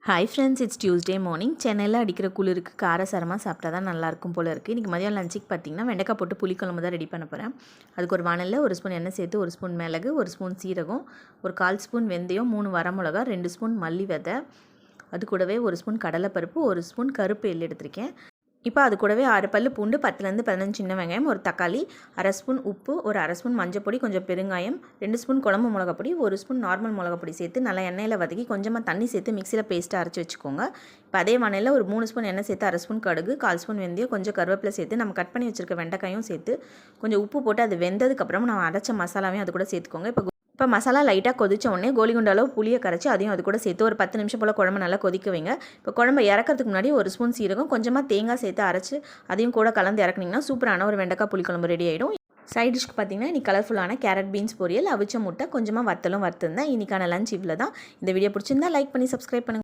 Hi friends, it's Tuesday morning. சென்னையில் அடிக்கிற குளிருக்கு காரசாரமாக சாப்பிட்டா தான் நல்லாயிருக்கும் போல் இருக்குது. இன்றைக்கி மதியம் லஞ்சுக்கு பார்த்திங்கன்னா வெண்டைக்காய் போட்டு புளிக்குழம்பு தான் ரெடி பண்ண போகிறேன். அதுக்கு ஒரு வானலில் 1 ஸ்பூன் எண்ணெய் சேர்த்து 1 ஸ்பூன் மிளகு, 1 ஸ்பூன் சீரகம், ஒரு 1/4 ஸ்பூன் வெந்தயம், 3 வரமிளகா, 2 ஸ்பூன் மல்லி விதை, அது கூடவே 1 ஸ்பூன் கடலைப்பருப்பு, 1 ஸ்பூன் கருப்பு எள் எடுத்திருக்கேன். இப்போ அது கூடவே 6 பல்லு பூண்டு, 10லேருந்து 15 சின்ன வெங்காயம், ஒரு தக்காளி, 1/2 ஸ்பூன் உப்பு, ஒரு 1/2 ஸ்பூன் மஞ்சள் பொடி, கொஞ்சம் பெருங்காயம், 2 ஸ்பூன் குழம்பு மிளகா பொடி, 1 ஸ்பூன் நார்மல் மிளகா பொடி சேர்த்து நல்லா எண்ணெயில் வதக்கி கொஞ்சமாக தண்ணி சேர்த்து மிக்சியில் பேஸ்ட்டாக அரைச்சி வச்சுக்கோங்க. இப்போ அதே வானலில் ஒரு 3 ஸ்பூன் எண்ணெய் சேர்த்து 1/2 ஸ்பூன் கடுகு, 1/4 ஸ்பூன் வெந்தயம், கொஞ்சம் கருவேப்பிலை சேர்த்து நம்ம கட் பண்ணி வச்சுருக்க வெண்டைக்காயும் சேர்த்து கொஞ்சம் உப்பு போட்டு அது வெந்ததுக்கப்புறம் நம்ம அரைச்ச மசாலாவையும் அது கூட சேர்த்துக்கோங்க. இப்போ மசாலா லைட்டாக கொதிச்ச உடனே கோலிகுண்டு அளவு புளியை கரைச்சி அதையும் அது கூட சேர்த்து ஒரு 10 நிமிஷம் போல் குழம்பு நல்லா கொதிக்க வைங்க. இப்போ குழம்பு இறக்கிறதுக்கு முன்னாடி 1 ஸ்பூன் சீரகம், கொஞ்சமாக தேங்காய் சேர்த்து அரைச்சி அதையும் கூட கலந்து இறக்குனிங்கன்னா சூப்பரான ஒரு வெண்டைக்காய் புளிக்குழம்பு ரெடி ஆகிடும். சைட் டிஷ்க்கு பார்த்தீங்கன்னா இன்றைக்கி கலர்ஃபுல்லான கேரட் பீன்ஸ் பொரியல், அவிச்ச முட்டை, கொஞ்சமாக வத்தலும் வறுத்துருந்தேன். இன்றைக்கான லஞ்ச் இவ்வளோ தான். இந்த வீடியோ பிடிச்சிருந்தா லைக் பண்ணி சப்ஸ்கிரைப் பண்ணுங்கள்.